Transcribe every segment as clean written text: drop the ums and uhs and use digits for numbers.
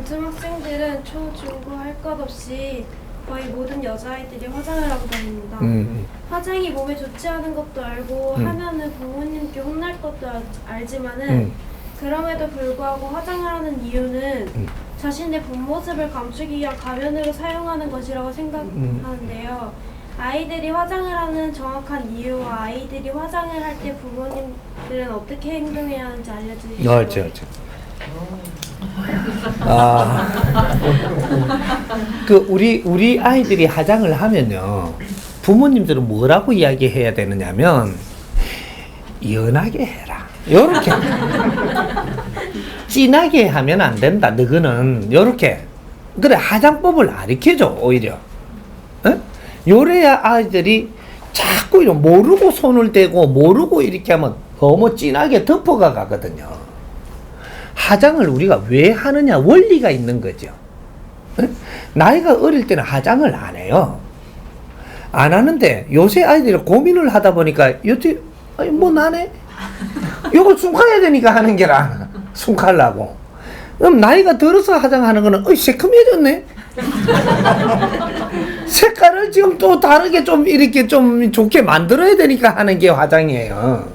요즘 학생들은 초, 중고 할 것 없이 거의 모든 여자아이들이 화장을 하고 다닙니다. 화장이 몸에 좋지 않은 것도 알고 하면은 부모님께 혼날 것도 알지만은 그럼에도 불구하고 화장을 하는 이유는 자신의 본 모습을 감추기 위한 가면으로 사용하는 것이라고 생각하는데요. 아이들이 화장을 하는 정확한 이유와 아이들이 화장을 할 때 부모님들은 어떻게 행동해야 하는지 알려주시죠. 그렇죠. 우리 아이들이 화장을 하면요, 부모님들은 뭐라고 이야기해야 되느냐면 연하게 해라, 요렇게. 진하게 하면 안 된다, 너희는 요렇게. 그래, 화장법을 가르쳐줘, 오히려. 어? 요래야 아이들이 자꾸 이런 모르고 손을 대고 모르고 이렇게 하면 너무 진하게 덮어가 가거든요. 화장을 우리가 왜 하느냐, 원리가 있는 거죠. 에? 나이가 어릴 때는 화장을 안 해요. 안 하는데 요새 아이들이 고민을 하다 보니까 요새 뭐 나네? 요거 숨가야 되니까 하는 게라. 숨가려고. 그럼 나이가 들어서 화장하는 거는 새콤해졌네? 색깔을 지금 또 다르게 좀 이렇게 좀 좋게 만들어야 되니까 하는 게 화장이에요.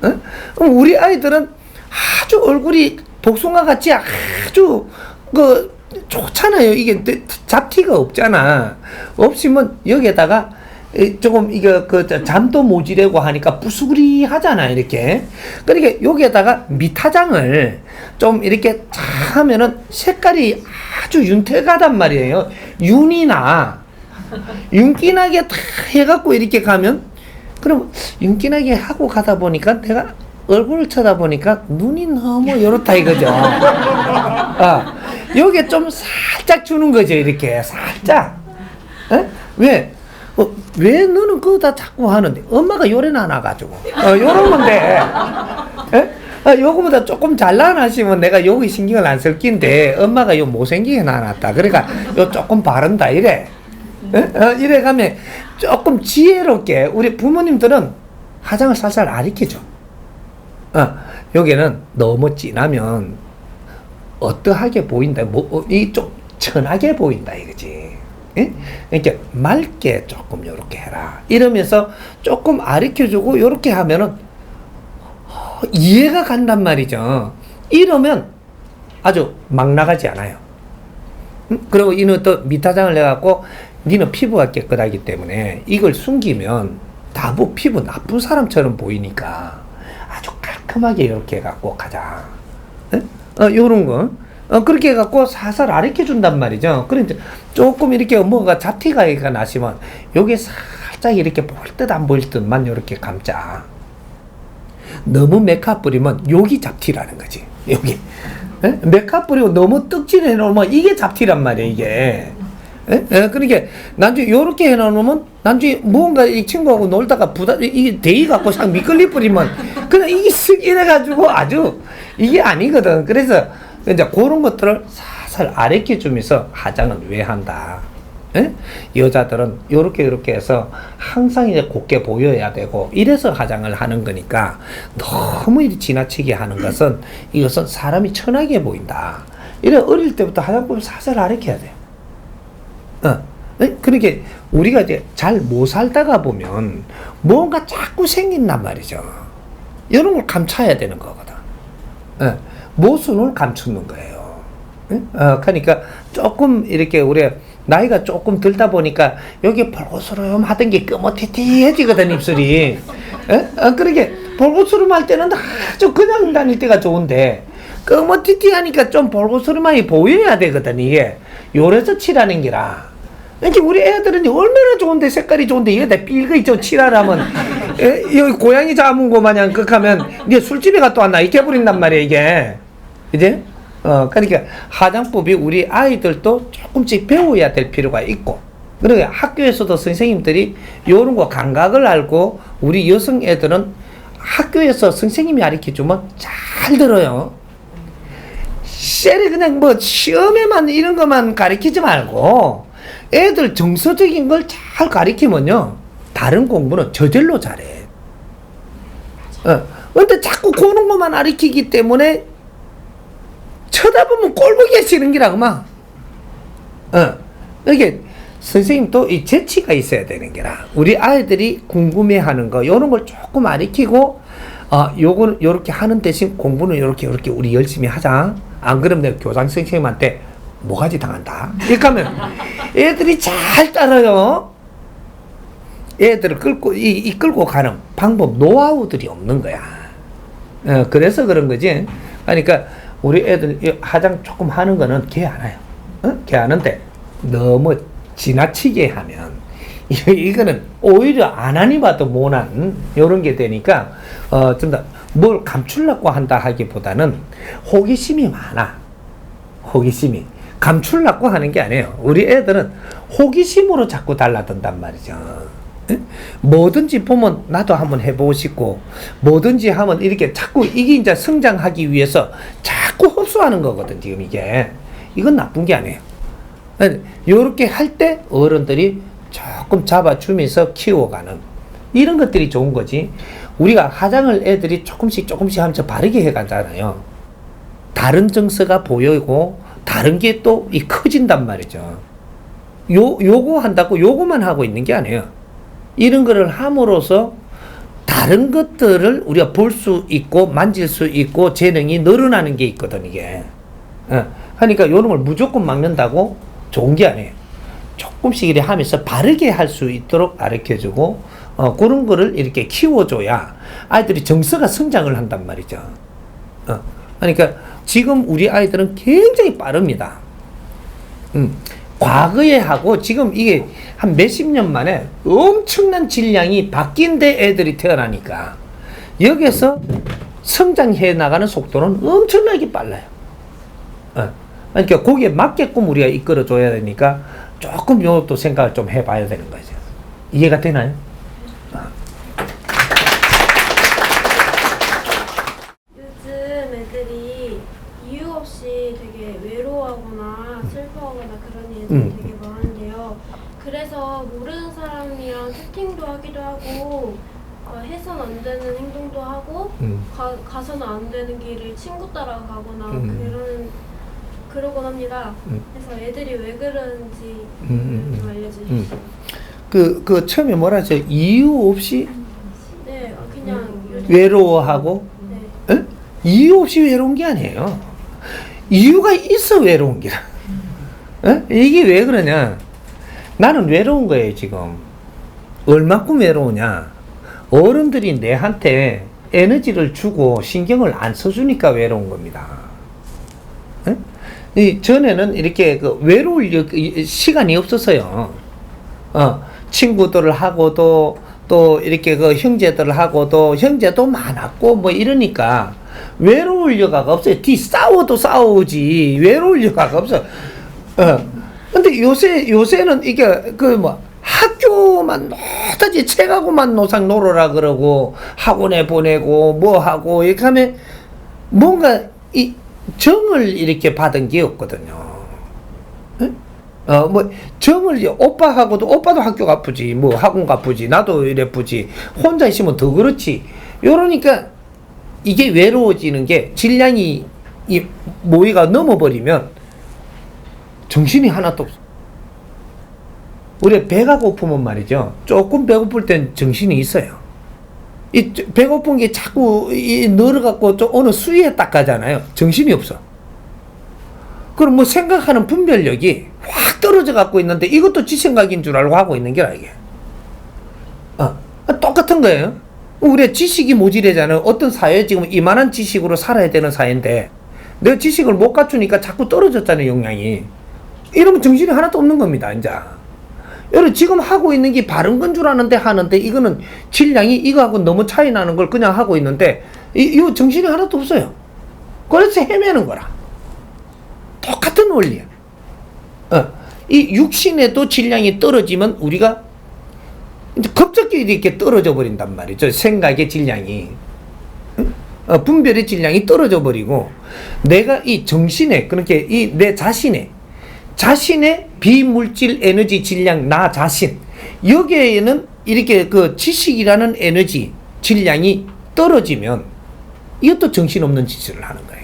어? 그럼 우리 아이들은 아주 얼굴이 복숭아 같이 아주 좋잖아요. 이게 잡티가 없잖아. 없으면 여기에다가 조금 잠도 모지래고 하니까 부스그리하잖아, 이렇게. 그러니까 여기에다가 밑화장을 좀 이렇게 탁 하면은 색깔이 아주 윤택하단 말이에요. 윤기나게 탁 해갖고 이렇게 가면, 그럼 윤기나게 하고 가다 보니까 내가 얼굴을 쳐다보니까 눈이 너무 요렇다 이거죠. 요게 좀 살짝 주는 거죠, 이렇게 살짝. 에? 왜 너는 그거 다 자꾸 하는데? 엄마가 요래 나놔가지고 요런 건데, 요거보다 조금 잘나나시면 내가 여기 신경을 안 쓸 낀데 엄마가 요 못생기게 나놨다, 그러니까 요 조금 바른다 이래. 이래 가면 조금 지혜롭게 우리 부모님들은 화장을 살살 가르쳐줘. 여기는 너무 진하면 어떠하게 보인다, 이 좀 천하게 보인다 이거지. 이렇게 맑게 조금 요렇게 해라 이러면서 조금 가르쳐주고, 요렇게 하면은 이해가 간단 말이죠. 이러면 아주 막 나가지 않아요. 그리고 이는 또 밑화장을 해갖고 니는 피부가 깨끗하기 때문에 이걸 숨기면 다부 피부 나쁜 사람처럼 보이니까 아주 깔끔하게 이렇게 해갖고 가자. 요런 거. 그렇게 해갖고 살살 가르쳐 준단 말이죠. 그런데 조금 이렇게 뭐가 잡티가 나시면 요게 살짝 이렇게 보일 듯 안 보일 듯만 이렇게 감자. 너무 메이크업 뿌리면 여기 잡티라는 거지. 여기. 메이크업 뿌리고 너무 떡질 해놓으면 이게 잡티란 말이야, 이게. 그러니까 나중에 요렇게 해놓으면 나중에 무언가 이 친구하고 놀다가 이게 대이 갖고 상 미끌리 뿌리면 그냥 이게 쓱 이래가지고 아주 이게 아니거든. 그래서 이제 그런 것들을 살살 가르쳐 주면서 화장은 왜 한다. 여자들은 요렇게 해서 항상 이제 곱게 보여야 되고 이래서 화장을 하는 거니까 너무 지나치게 하는 것은 이것은 사람이 천하게 보인다. 이래 어릴 때부터 화장법을 살살 가르쳐야 돼요. 그러니까 우리가 이제 잘 못 살다가 보면 뭔가 자꾸 생긴단 말이죠. 이런 걸 감춰야 되는 거거든. 모순을 감추는 거예요. 그러니까 조금 이렇게 우리 나이가 조금 들다 보니까 여기 볼고스름 하던 게 끄머티티해지거든, 입술이. 그러니까 볼고스름 할 때는 아주 그냥 다닐 때가 좋은데 끄머티티 하니까 좀 볼고스름하게 보여야 되거든, 이게. 요래서 칠하는 기라. 이렇게 우리 애들은 얼마나 좋은데, 색깔이 좋은데 이게 다 삘거 있죠. 칠하라면 여기 고양이 잡은 거 마냥 극하면 이제 술집에 갔다 왔나 이렇게 버린단 말이야, 이게. 이제 그러니까 화장법이 우리 아이들도 조금씩 배워야 될 필요가 있고, 그러니까 학교에서도 선생님들이 요런 거 감각을 알고 우리 여성 애들은 학교에서 선생님이 가르쳐주면 잘 들어요. 쎄리 그냥 뭐 시험에만 이런 것만 가르치지 말고 애들 정서적인 걸 잘 가르치면요 다른 공부는 저절로 잘해. 근데 자꾸 그런 것만 가르치기 때문에 쳐다보면 꼴보기가 싫은 기라고 막. 이게 선생님 또 이 재치가 있어야 되는 게라. 우리 아이들이 궁금해하는 거 요런 걸 조금 가르치고 요거는 요렇게 하는 대신 공부는 요렇게 우리 열심히 하자. 안 그러면 내가 교장 선생님한테 모가지 당한다. 이렇게 하면 애들이 잘 따라요. 애들을 끌고 가는 방법, 노하우들이 없는 거야. 그래서 그런 거지. 그러니까 우리 애들 화장 조금 하는 거는 걔 알아요. 걔 아는데 너무 지나치게 하면 이거는 오히려 안 하니 봐도 못한 요런 게 되니까 좀 더 뭘 감추려고 한다 하기보다는 호기심이 많아. 호기심이. 감추려고 하는 게 아니에요. 우리 애들은 호기심으로 자꾸 달라든단 말이죠. 뭐든지 보면 나도 한번 해보고 싶고, 뭐든지 하면 이렇게 자꾸 이게 이제 성장하기 위해서 자꾸 흡수하는 거거든, 지금 이게. 이건 나쁜 게 아니에요. 요렇게 할 때 어른들이 조금 잡아주면서 키워가는 이런 것들이 좋은 거지. 우리가 화장을 애들이 조금씩 하면서 바르게 해가잖아요. 다른 정서가 보이고, 다른 게 또 커진단 말이죠. 요거 한다고 요거만 하고 있는 게 아니에요. 이런 거를 함으로써 다른 것들을 우리가 볼 수 있고 만질 수 있고 재능이 늘어나는 게 있거든 이게. 그러니까 이런 걸 무조건 막는다고 좋은 게 아니에요. 조금씩 이렇게 하면서 바르게 할 수 있도록 가르쳐주고 그런 거를 이렇게 키워줘야 아이들이 정서가 성장을 한단 말이죠. 그러니까 지금 우리 아이들은 굉장히 빠릅니다. 과거에 하고 지금 이게 한 몇십 년 만에 엄청난 질량이 바뀐 데 애들이 태어나니까 여기서 성장해 나가는 속도는 엄청나게 빨라요. 그러니까 거기에 맞게끔 우리가 이끌어 줘야 되니까 조금 요것도 생각을 좀 해봐야 되는 거죠. 이해가 되나요? 요즘 애들이 이유 없이 되게 외로워하거나 슬퍼하거나 그런 애들이 되게 많은데요. 그래서 모르는 사람이랑 채팅도 하기도 하고 해선 안 되는 행동도 하고 가서는 안 되는 길을 친구 따라가거나 그러곤 합니다. 그래서 애들이 왜 그러는지 좀 알려주십시오. 그 처음에 뭐라 하죠? 이유 없이 네, 그냥 외로워하고 네. 이유 없이 외로운 게 아니에요. 이유가 있어 외로운 게라. 이게 왜 그러냐? 나는 외로운 거예요 지금. 얼마큼 외로우냐? 어른들이 내한테 에너지를 주고 신경을 안 써주니까 외로운 겁니다. 전에는 이렇게 외로울 시간이 없었어요. 친구들을 하고도 또 이렇게 형제들을 하고도 형제도 많았고 뭐 이러니까 외로울 여가가 없어요. 싸워도 싸우지 외로울 여가가 없어. 근데 요새는 이게 학교만 노다지 책하고만 노상 놀아라 그러고 학원에 보내고 뭐 하고 이렇게 하면 뭔가 이 정을 이렇게 받은 게 없거든요. 뭐 정을 오빠도 학교 가쁘지 뭐 학원 가쁘지 나도 이래 쁘지 혼자 있으면 더 그렇지. 요러니까 이게 외로워지는 게 질량이 이 모의가 넘어버리면 정신이 하나도 없어. 우리 배가 고프면 말이죠. 조금 배고플 땐 정신이 있어요. 이 배고픈 게 자꾸 늘어갖고 좀 어느 수위에 딱 가잖아요. 정신이 없어. 그럼 뭐 생각하는 분별력이 확 떨어져 갖고 있는데 이것도 지 생각인 줄 알고 하고 있는 게라 이게. 똑같은 거예요. 우리 지식이 모자라잖아요. 어떤 사회 지금 이만한 지식으로 살아야 되는 사회인데 내가 지식을 못 갖추니까 자꾸 떨어졌잖아요. 역량이. 이러면 정신이 하나도 없는 겁니다. 이제. 여러분 지금 하고 있는 게 바른 건 줄 아는데 하는데 이거는 질량이 이거하고 너무 차이 나는 걸 그냥 하고 있는데 이 정신이 하나도 없어요. 그래서 헤매는 거라. 똑같은 원리야. 이 육신에도 질량이 떨어지면 우리가 이제 급작히 이렇게 떨어져 버린단 말이죠. 생각의 질량이. 분별의 질량이 떨어져 버리고 내가 이 정신에 그렇게 이 내 자신의 비물질 에너지 질량 나 자신 여기에는 이렇게 그 지식이라는 에너지 질량이 떨어지면 이것도 정신없는 짓을 하는 거예요.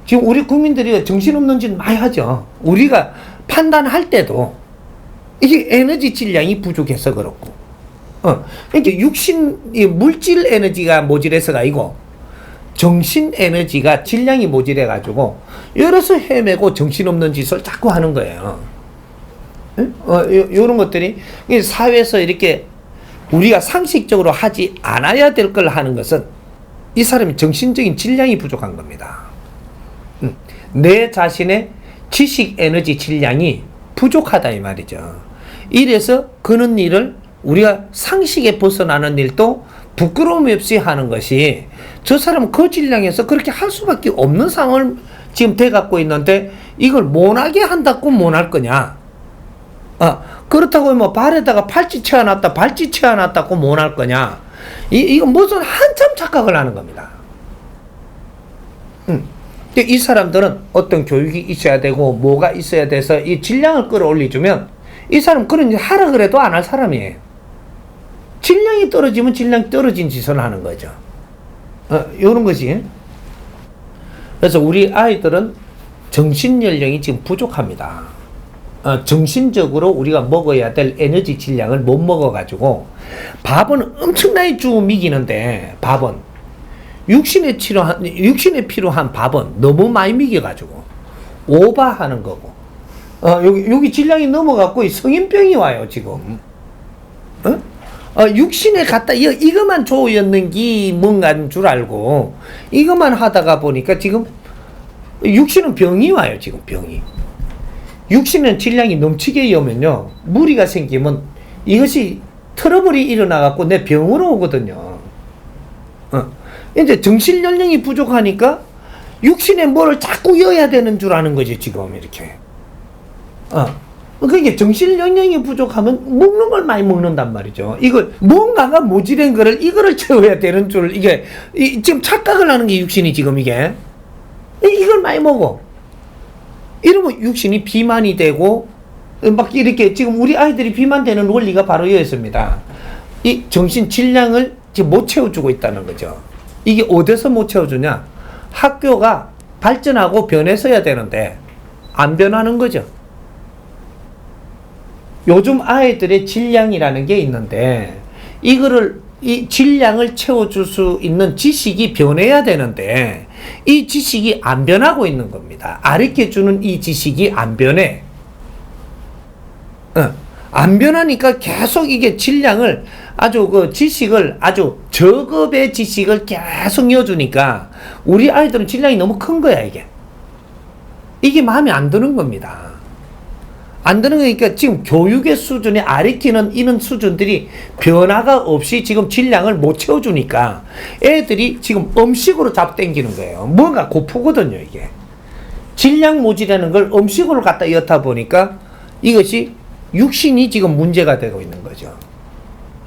지금 우리 국민들이 정신없는 짓 많이 하죠. 우리가 판단할 때도 이게 에너지 질량이 부족해서 그렇고, 이게 이 물질 에너지가 모자라서가 아니고 정신 에너지가 질량이 모자라가지고 여러서 헤매고 정신없는 짓을 자꾸 하는 거예요. 요런 것들이 사회에서 이렇게 우리가 상식적으로 하지 않아야 될 걸 하는 것은 이 사람이 정신적인 질량이 부족한 겁니다. 내 자신의 지식 에너지 질량이 부족하다 이 말이죠. 이래서 그런 일을 우리가 상식에 벗어나는 일도 부끄러움 없이 하는 것이 저 사람은 그 질량에서 그렇게 할 수밖에 없는 상황을 지금 돼갖고 있는데 이걸 못하게 한다고 못할 거냐? 그렇다고 뭐 발에다가 팔찌 채워놨다 발찌 채워놨다고 못할 거냐? 이거 무슨 한참 착각을 하는 겁니다. 이 사람들은 어떤 교육이 있어야 되고 뭐가 있어야 돼서 이 질량을 끌어올려주면 이 사람 그런 일 하라 그래도 안 할 사람이에요. 질량이 떨어지면 질량 떨어진 짓을 하는 거죠. 요런 것이. 그래서 우리 아이들은 정신 연령이 지금 부족합니다. 정신적으로 우리가 먹어야 될 에너지 질량을 못 먹어가지고 밥은 엄청나게 주고 미기는데 밥은 육신에 필요한 밥은 너무 많이 미겨가지고 오버하는 거고 여기 질량이 넘어갖고 성인병이 와요 지금. 육신에 갖다 이것만 줘였는 게 뭔가인 줄 알고 이것만 하다가 보니까 지금 육신은 병이 와요 지금 병이. 육신은 질량이 넘치게 오면요 무리가 생기면 이것이 트러블이 일어나갖고 내 병으로 오거든요. 이제 정신 연령이 부족하니까 육신에 뭐를 자꾸 여야 되는 줄 아는 거지 지금 이렇게. 그게 정신 연령이 부족하면 먹는 걸 많이 먹는단 말이죠. 이걸 뭔가가 모자란 거를 이거를 채워야 되는 줄 이게 지금 착각을 하는 게 육신이 지금 이게 이걸 많이 먹어. 이러면 육신이 비만이 되고 막 이렇게 지금 우리 아이들이 비만되는 원리가 바로 이었습니다. 이 정신 질량을 지금 못 채워주고 있다는 거죠. 이게 어디서 못 채워주냐? 학교가 발전하고 변해서야 되는데 안 변하는 거죠. 요즘 아이들의 질량이라는 게 있는데 이 질량을 채워줄 수 있는 지식이 변해야 되는데 이 지식이 안 변하고 있는 겁니다. 가르쳐주는 이 지식이 안 변해. 안 변하니까 계속 이게 질량을 지식을 아주 저급의 지식을 계속 넣어주니까 우리 아이들은 질량이 너무 큰 거야 이게 마음에 안 드는 겁니다. 안 드는 거니까 지금 교육의 수준이 가르치는 이런 수준들이 변화가 없이 지금 질량을 못 채워주니까 애들이 지금 음식으로 잡당기는 거예요. 뭔가 고프거든요 이게. 질량 모질라는 걸 음식으로 갖다 엿다 보니까 이것이 육신이 지금 문제가 되고 있는 거죠.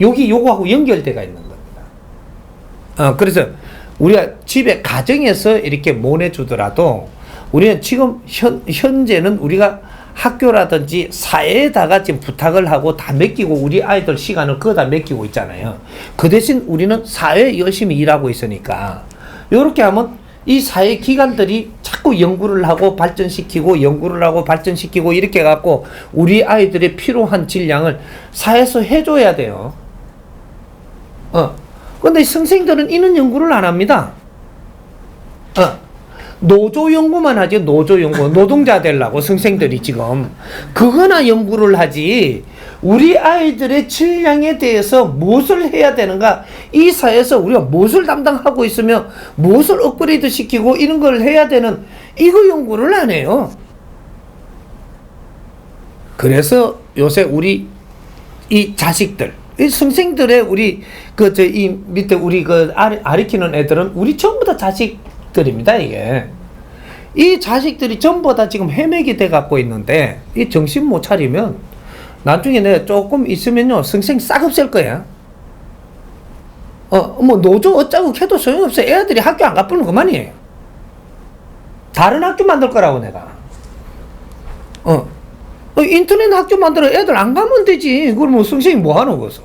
요거하고 연결되어 있는 겁니다. 그래서 우리가 집에 가정에서 이렇게 보내주더라도 우리는 지금 현재는 우리가 학교라든지 사회에다가 지금 부탁을 하고 다 맡기고 우리 아이들 시간을 거기다 맡기고 있잖아요. 그 대신 우리는 사회에 열심히 일하고 있으니까 이렇게 하면 이 사회 기관들이 자꾸 연구를 하고 발전시키고 연구를 하고 발전시키고 이렇게 해갖고 우리 아이들의 필요한 질량을 사회에서 해줘야 돼요. 근데 선생님들은 이런 연구를 안 합니다. 노조 연구만 하지. 노조 연구 노동자 되려고 선생들이 지금 그거나 연구를 하지 우리 아이들의 질량에 대해서 무엇을 해야 되는가, 이 사회에서 우리가 무엇을 담당하고 있으며 무엇을 업그레이드 시키고 이런 걸 해야 되는 이거 연구를 안 해요. 그래서 요새 우리 이 자식들 이 선생들의 우리 이 밑에 우리 가르치는 애들은 우리 전부 다 자식들입니다. 이게 이 자식들이 전부 다 지금 헤매게 돼 갖고 있는데 이 정신 못 차리면 나중에 내가 조금 있으면요 선생 싹 없앨 거야. 뭐 노조 어쩌고 해도 소용없어. 애들이 학교 안 가쁘는 그만이에요. 다른 학교 만들 거라고 내가. 인터넷 학교 만들어 애들 안 가면 되지. 그걸 뭐 선생이 뭐 하는 거서.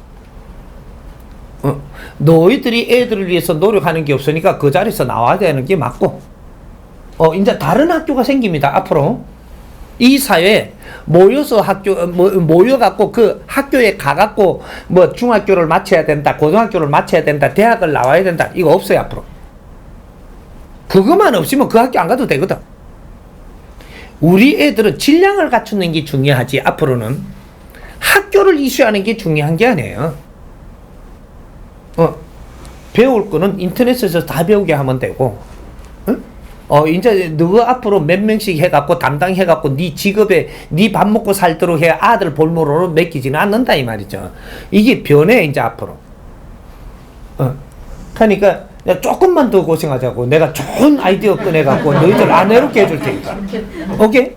너희들이 애들을 위해서 노력하는 게 없으니까 그 자리에서 나와야 되는 게 맞고, 이제 다른 학교가 생깁니다. 앞으로 이 사회에 모여서 모여갖고 그 학교에 가갖고 뭐 중학교를 마쳐야 된다, 고등학교를 마쳐야 된다, 대학을 나와야 된다, 이거 없어요. 앞으로 그것만 없으면 그 학교 안 가도 되거든. 우리 애들은 질량을 갖추는 게 중요하지, 앞으로는 학교를 이수하는 게 중요한 게 아니에요. 배울 거는 인터넷에서 다 배우게 하면 되고, 이제 너 앞으로 몇 명씩 해갖고 담당해갖고 네 직업에 네 밥 먹고 살도록 해 아들 볼모로 맡기지는 않는다 이 말이죠. 이게 변해 이제 앞으로. 그러니까 야, 조금만 더 고생하자고. 내가 좋은 아이디어 꺼내갖고 너희들 안 해롭게 해줄 테니까. 오케이?